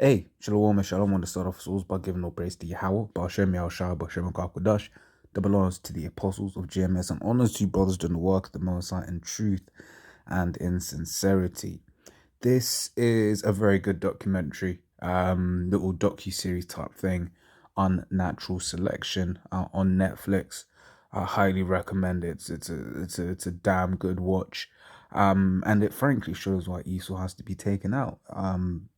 Hey, Shalom and Shalom. I want to start off as by giving all praise to Yahweh, Ba'ashem Yahushua, Ba'ashem Kakwadash, that belongs to the apostles of GMS, and honors to you brothers doing the work of the Most High in truth and in sincerity. This is a very good documentary, little docu-series type thing, Unnatural Selection on Netflix. I highly recommend it. It's a damn good watch. And it frankly shows why Esau has to be taken out.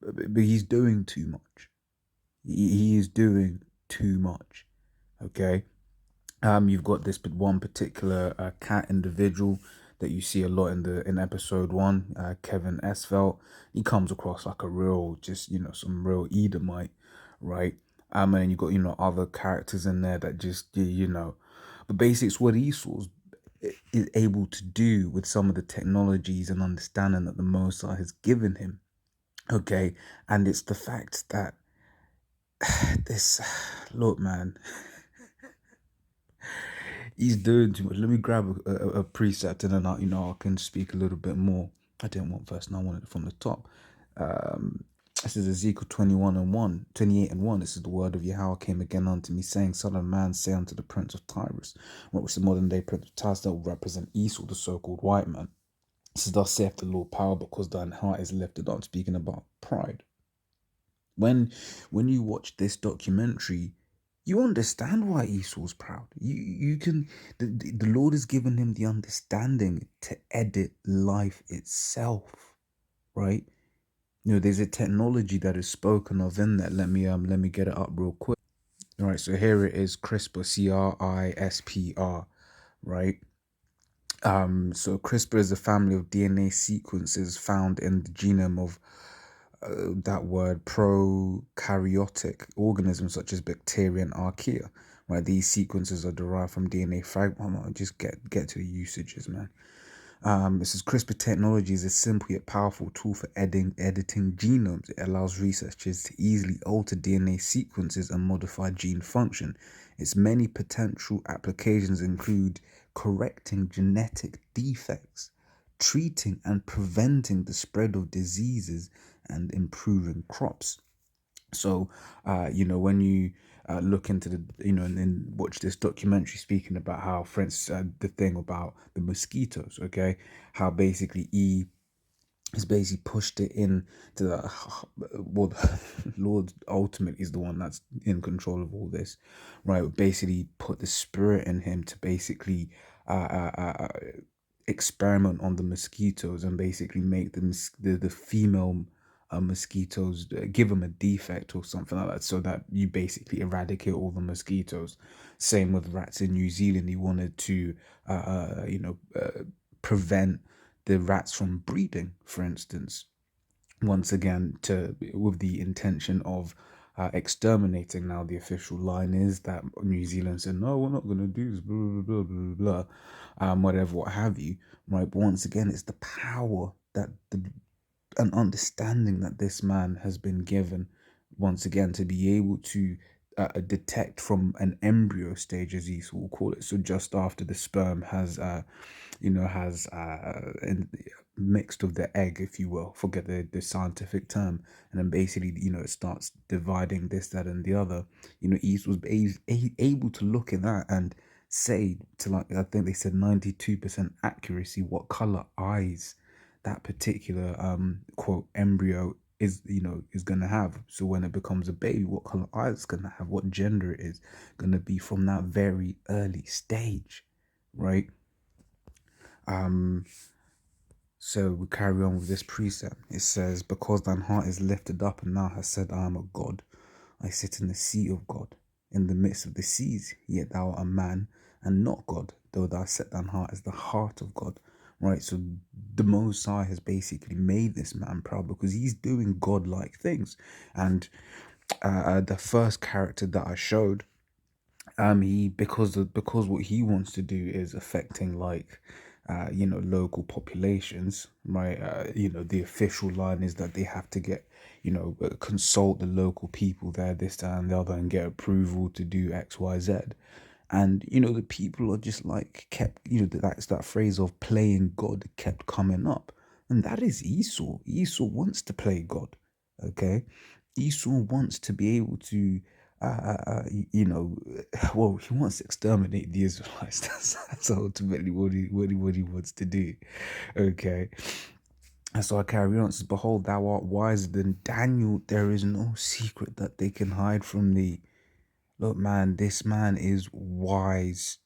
But he's doing too much. He is doing too much. Okay. You've got this one particular cat individual that you see a lot in episode one, Kevin Esfelt. He comes across like a real, just some real Edomite, right? And then you got other characters in there that just. But basically, it's what Esau's is able to do with some of the technologies and understanding that the Mosai has given him. Okay, and it's the fact that this, look, man. He's doing too much. Let me grab a preset and then I can speak a little bit more. I didn't want first, and I wanted it from the top. This is Ezekiel 28 and 1. This is the word of Yahweh came again unto me, saying, Son of man, say unto the prince of Tyrus, which is the modern day prince of Tyrus that will represent Esau, the so-called white man. This is thus saith the Lord power, because thine heart is lifted up, speaking about pride. When you watch this documentary, you understand why Esau's proud. You can the Lord has given him the understanding to edit life itself, right? There's a technology that is spoken of in there. Let me get it up real quick. All right, so here it is, CRISPR, CRISPR, right? So CRISPR is a family of DNA sequences found in the genome of that word prokaryotic organisms such as bacteria and archaea, right? These sequences are derived from DNA fragments. I'll just get to the usages, man. This is CRISPR technology is a simple yet powerful tool for editing genomes. It allows researchers to easily alter DNA sequences and modify gene function. Its many potential applications include correcting genetic defects, treating and preventing the spread of diseases, and improving crops. So, when you look into and then watch this documentary speaking about how, for instance, the thing about the mosquitoes, okay, how basically he has basically pushed it in to the, well, the Lord ultimately is the one that's in control of all this, right? Basically put the spirit in him to basically experiment on the mosquitoes and basically make the female mosquitoes, give them a defect or something like that, so that you basically eradicate all the mosquitoes. Same with rats in New Zealand. He wanted to prevent the rats from breeding, for instance, once again, to with the intention of exterminating. Now the official line is that New Zealand said, no, we're not going to do this, blah blah blah blah blah, whatever, what have you, right? But once again, it's the power that an understanding that this man has been given, once again, to be able to detect from an embryo stage, as Esau will call it. So just after the sperm has mixed with the egg, if you will, forget the scientific term, and then basically it starts dividing this, that, and the other. Esau was able to look at that and say, to, like, I think they said 92% accuracy, what color eyes that particular quote embryo is gonna have. So when it becomes a baby, what color eyes it's gonna have, what gender it is gonna be from that very early stage, right? So we carry on with this precept. It says, because thine heart is lifted up, and thou hast said, I am a God. I sit in the seat of God, in the midst of the seas. Yet thou art a man, and not God, though thou set thine heart as the heart of God. Right? So the Most High has basically made this man proud because he's doing godlike things. And the first character that I showed, because what he wants to do is affecting, like, local populations, right? The official line is that they have to get, consult the local people there, this, that, and the other, and get approval to do X, Y, Z. And the people are just like kept, that's that phrase of playing God kept coming up, and that is Esau. Esau wants to play God, okay? Esau wants to be able to, you know, well, he wants to exterminate the Israelites. That's ultimately what he wants to do. Okay. And so I carry on. It says, behold, thou art wiser than Daniel. There is no secret that they can hide from thee. Look, man, this man is wise.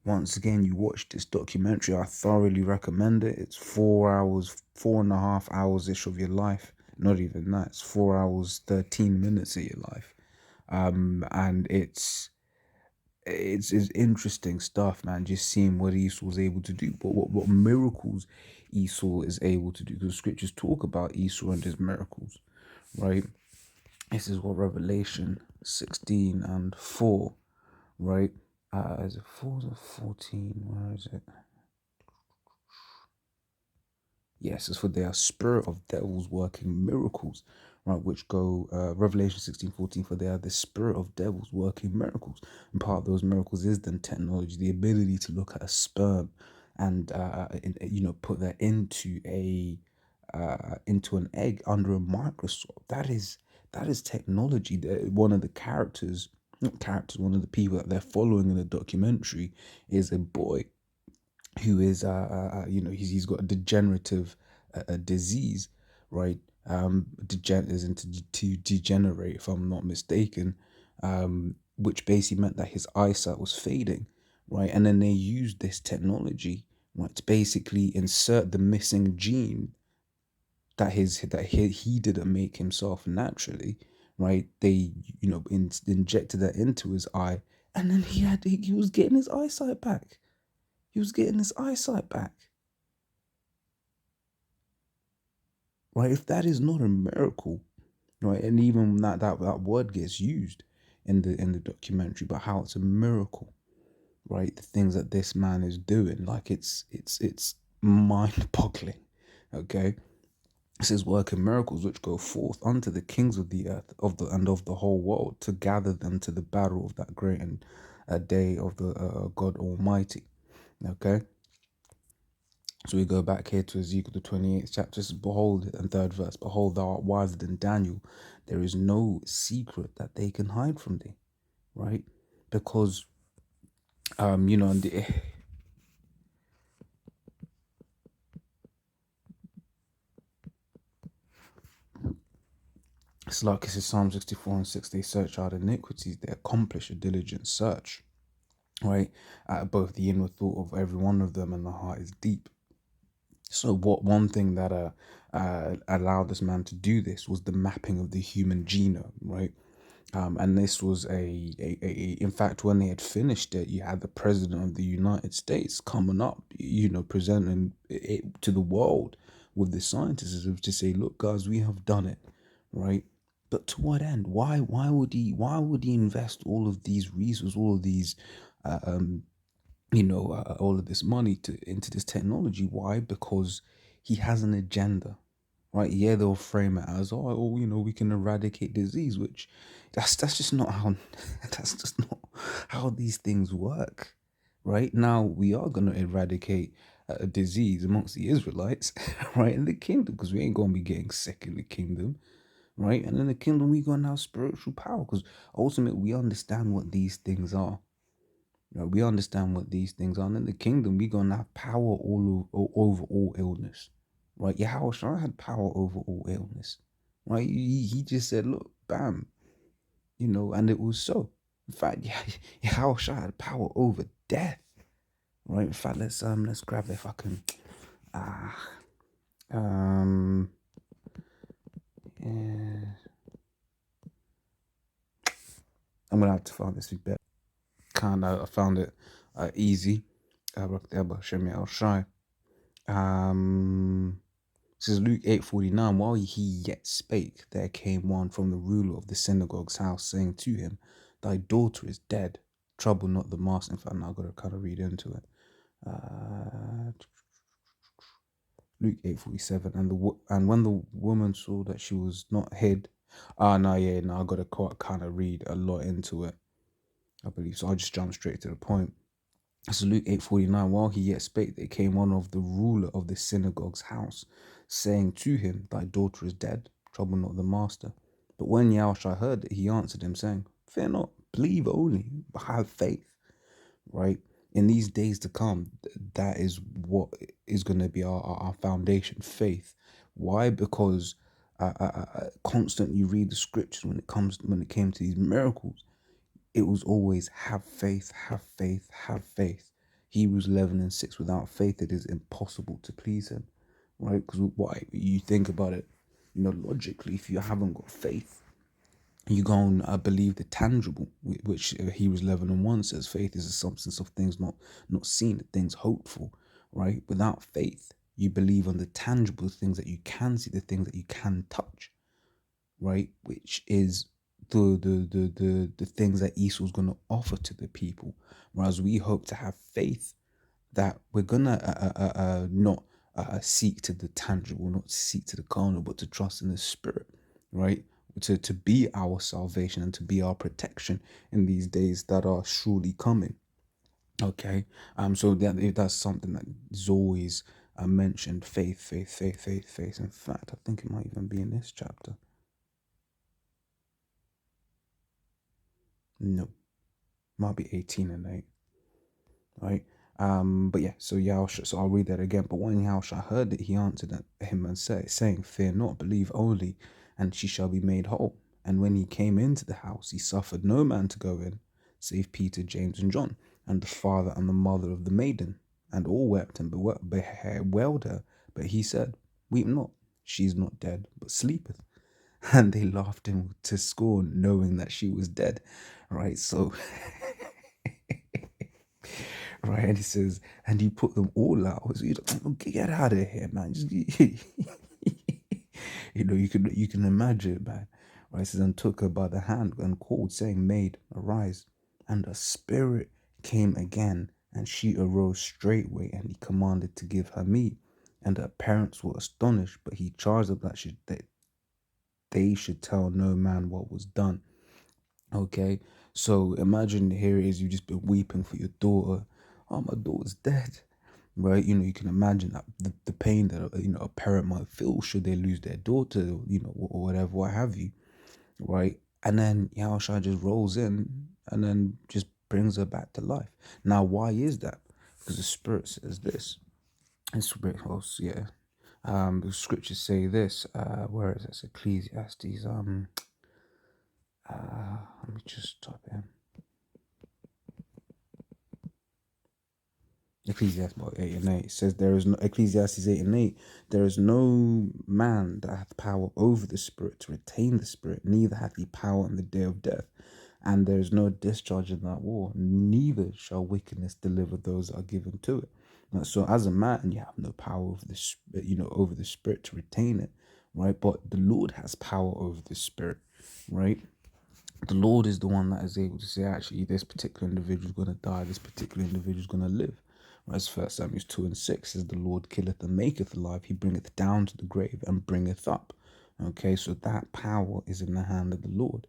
Once again, you watch this documentary. I thoroughly recommend it. It's 4 hours, 4.5 hours ish of your life. Not even that. It's 4 hours, 13 minutes of your life. And it's interesting stuff, man. Just seeing what Esau was able to do, but what miracles Esau is able to do. Because scriptures talk about Esau and his miracles, right? This is what Revelation 16:4, right? Is it 4 or 14? Where is it? Yes, it's for their spirit of devils working miracles, right? Which go Revelation 16:14, for they are the spirit of devils working miracles. And part of those miracles is then technology, the ability to look at a sperm and put that into an egg under a microscope. That is technology. One of the characters, not characters, one of the people that they're following in the documentary is a boy who is he's got a degenerative disease, right? Is to degenerate, if I'm not mistaken, which basically meant that his eyesight was fading, right? And then they used this technology, right, to basically insert the missing gene that he didn't make himself naturally, right? They injected that into his eye, and then he was getting his eyesight back. He was getting his eyesight back. Right? If that is not a miracle, right? And even that word gets used in the documentary, but how it's a miracle, right? The things that this man is doing, like it's mind-boggling. Okay. It says working miracles which go forth unto the kings of the earth of the whole world to gather them to the battle of that great and day of the God Almighty. Okay. So we go back here to Ezekiel, the 28th chapter. It says, behold, and third verse, behold, thou art wiser than Daniel. There is no secret that they can hide from thee, right? Because, and it's like it says Psalm 64:6, they search out iniquities, they accomplish a diligent search, right? Both the inward thought of every one of them and the heart is deep. So what one thing that allowed this man to do this was the mapping of the human genome, right? And this was in fact, when they had finished it, you had the president of the United States coming up, presenting it to the world with the scientists as if to say, look, guys, we have done it, right? But to what end? Why would he invest all of these resources, all of these all of this money into this technology? Why? Because he has an agenda, right? Yeah, they'll frame it as, we can eradicate disease, which that's just not how that's just not how these things work, right? Now we are gonna eradicate a disease amongst the Israelites, right, in the kingdom, because we ain't gonna be getting sick in the kingdom, right? And in the kingdom we gonna have spiritual power, because ultimately we understand what these things are. We understand what these things are. And in the kingdom, we're going to have power over all illness. Right? Yahushua had power over all illness. Right? He just said, look, bam. And it was so. In fact, Yahushua had power over death. Right? In fact, let's grab it if I can. Yeah. I'm gonna have to find this better. I found it easy. It says Luke 8:49, while he yet spake, there came one from the ruler of the synagogue's house, saying to him, thy daughter is dead. Trouble not the master. In fact, now I've got to kind of read into it. Luke 8:47, and when the woman saw that she was not hid, I've got to kind of read a lot into it, I believe. So I'll just jump straight to the point. So Luke 8:49, while he yet spake, there came one of the ruler of the synagogue's house, saying to him, thy daughter is dead, trouble not the master. But when Yahushua heard it, he answered him, saying, "Fear not, believe only, but have faith." Right? In these days to come, that is what is going to be our foundation, faith. Why? Because constantly you read the scriptures when it came to these miracles, it was always have faith, have faith, have faith. Hebrews 11:6. Without faith, it is impossible to please Him, right? Because why? You think about it, logically, if you haven't got faith, you go and believe the tangible, which Hebrews 11:1 says, faith is the substance of things not seen, the things hoped for, right? Without faith, you believe on the tangible things that you can see, the things that you can touch, right? Which is the things that Esau's going to offer to the people. Whereas we hope to have faith that we're going to not seek to the tangible, not seek to the carnal, but to trust in the Spirit, right? To be our salvation and to be our protection in these days that are surely coming. Okay. So that's something that is always mentioned, faith, faith, faith, faith, faith. In fact, I think it might even be in this chapter. No, might be 18 and 8, right? But yeah, so Yahushua, so I'll read that again. But when Yahushua heard it, he answered him and saying, "Fear not, believe only, and she shall be made whole." And when he came into the house, he suffered no man to go in, save Peter, James, and John, and the father and the mother of the maiden. And all wept and bewailed her. But he said, "Weep not, she is not dead, but sleepeth." And they laughed him to scorn, knowing that she was dead. Right, so right, and he says, and he put them all out. So get out of here, man. Just, you can imagine, man. Right, it says, and took her by the hand and called, saying, "Maid, arise." And a spirit came again, and she arose straightway, and he commanded to give her meat. And her parents were astonished, but he charged them that they should tell no man what was done. Okay, so imagine here it is, you've just been weeping for your daughter. Oh, my daughter's dead, right? You can imagine that the pain that a parent might feel should they lose their daughter, or whatever, what have you, right? And then Yahushua just rolls in and then just brings her back to life. Now, why is that? Because the Spirit says this. And Spirit, yeah. The scriptures say this. Where is this? Ecclesiastes. Let me just type it in. Ecclesiastes 8 and 8 says, "There is no," Ecclesiastes 8 and 8, "there is no man that hath power over the spirit to retain the spirit, neither hath he power in the day of death. And there is no discharge in that war, neither shall wickedness deliver those that are given to it." Now, so as a man, you have no power over the spirit, over the spirit to retain it, right? But the Lord has power over the spirit, right? The Lord is the one that is able to say, actually, this particular individual is going to die, this particular individual is going to live. As 1 Samuel 2:6 says, "The Lord killeth and maketh alive, he bringeth down to the grave and bringeth up." Okay, so that power is in the hand of the Lord,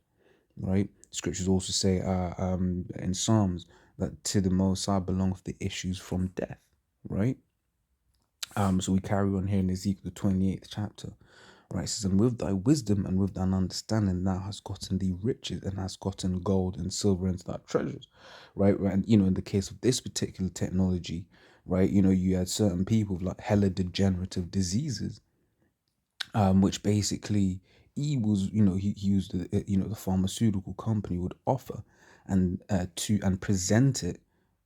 right? Scriptures also say in Psalms that to the Most High belongeth the issues from death, right? So we carry on here in Ezekiel the 28th chapter. Right, it says, "And with thy wisdom and with thine understanding thou hast gotten thee riches and hast gotten gold and silver into thy treasures." Right, and in the case of this particular technology, right, you had certain people with like hella degenerative diseases, which basically he was, he used the pharmaceutical company would offer and present it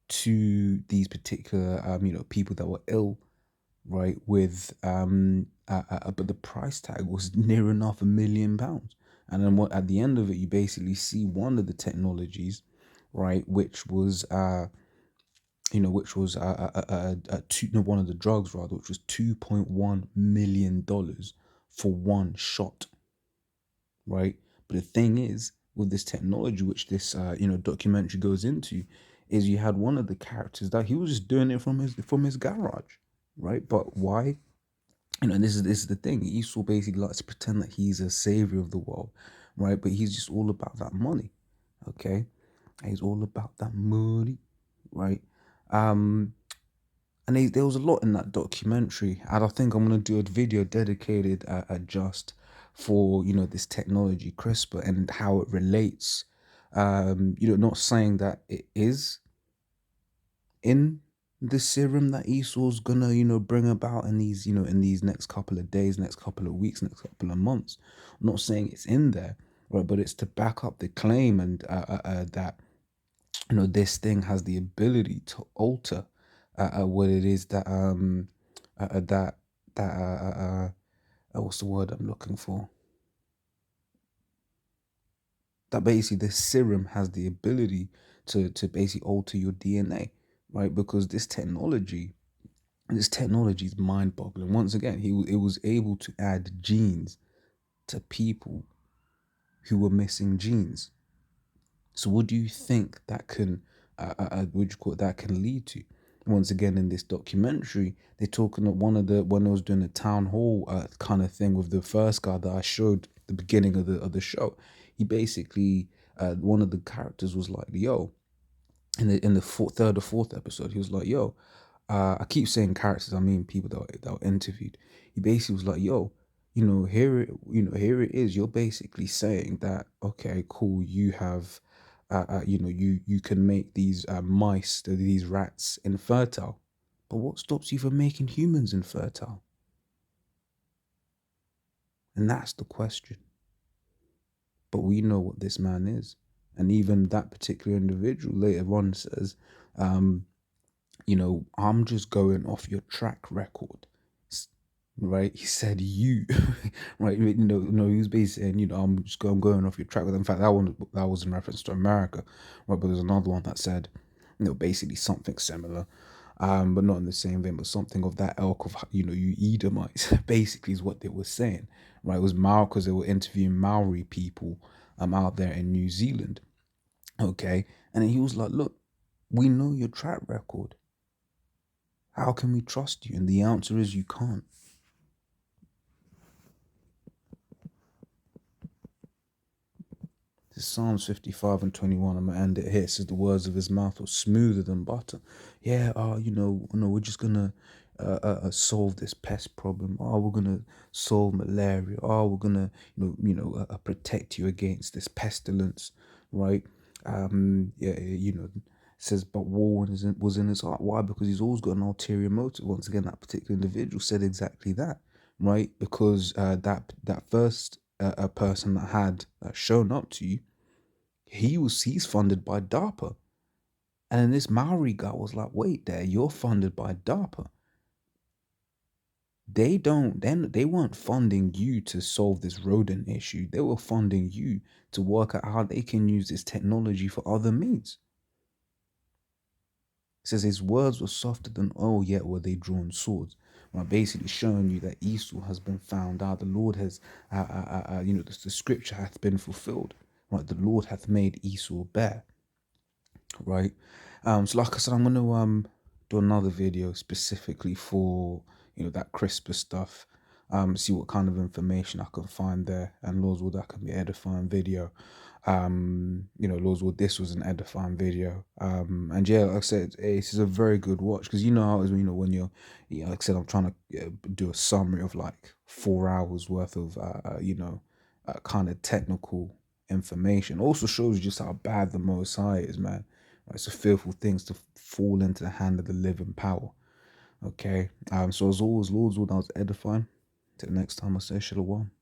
to these particular people that were ill, right, with but the price tag was near enough £1 million. And then at the end of it, you basically see one of the technologies, right, which was one of the drugs rather, which was $2.1 million for one shot, right? But the thing is, with this technology, which this documentary goes into, is you had one of the characters that he was just doing it from his garage, right? But why? And this is the thing. Esau basically likes to pretend that he's a savior of the world, right? But he's just all about that money, okay? He's all about that money, right? And there was a lot in that documentary, and I think I'm gonna do a video dedicated just for, this technology CRISPR and how it relates. Not saying that it is in the serum that Esau's gonna, bring about in these, in these next couple of days, next couple of weeks, next couple of months. I'm not saying it's in there, right? But it's to back up the claim and that, this thing has the ability to alter what it is that that what's the word I'm looking for? That basically this serum has the ability to basically alter your DNA, right? Because this technology is mind-boggling. Once again, it was able to add genes to people who were missing genes. So what do you think that can, what do you call it, that can lead to? Once again, in this documentary, they're talking at when I was doing a town hall kind of thing with the first guy that I showed the beginning of the show. He basically, one of the characters was like, "Yo," in the third or fourth episode, he was like, "Yo," I keep saying characters, I mean people that were interviewed. He basically was like, "Yo, here it is. You're basically saying that, okay, cool, you have, you can make these mice, these rats, infertile, but what stops you from making humans infertile?" And that's the question. But we know what this man is, and even that particular individual later on says, um, I'm just going off your track record, right? He said you, right? No, he was basically saying, I'm going off your track. In fact, that was in reference to America, right? But there's another one that said, basically something similar, but not in the same vein, but something of that ilk of, you Edomites, basically is what they were saying, right? It was Maori because they were interviewing Maori people, out there in New Zealand, okay? And then he was like, look, we know your track record. How can we trust you? And the answer is you can't. This is Psalms 55 and 21. I'm gonna end it here. It says the words of his mouth were smoother than butter. Yeah, we're just gonna solve this pest problem. Oh, we're gonna solve malaria. Oh, we're gonna protect you against this pestilence, right? Yeah, it says, but war was in his heart. Why? Because he's always got an ulterior motive. Once again, that particular individual said exactly that, right? Because that first a person that had shown up to you, he's funded by DARPA. And then this Maori guy was like, wait there, you're funded by DARPA. They weren't funding you to solve this rodent issue. They were funding you to work out how they can use this technology for other means. It says his words were softer than oil, yet were they drawn swords. Well, basically showing you that Esau has been found out. The Lord has, the scripture hath been fulfilled. Right, the Lord hath made Esau bare. Right, so like I said, I'm gonna do another video specifically for that CRISPR stuff. See what kind of information I can find there, and Lord's will that can be edifying video. Lord's will this was an edifying video. And yeah, like I said, this is a very good watch because you know how it is, when you're, like I said, I'm trying to do a summary of like 4 hours worth of kind of technical information. Also shows you just how bad the Most High is, man. It's a fearful things to fall into the hand of the living power. Okay. So as always, Lord's will that was edifying. Till next time I say Shalom.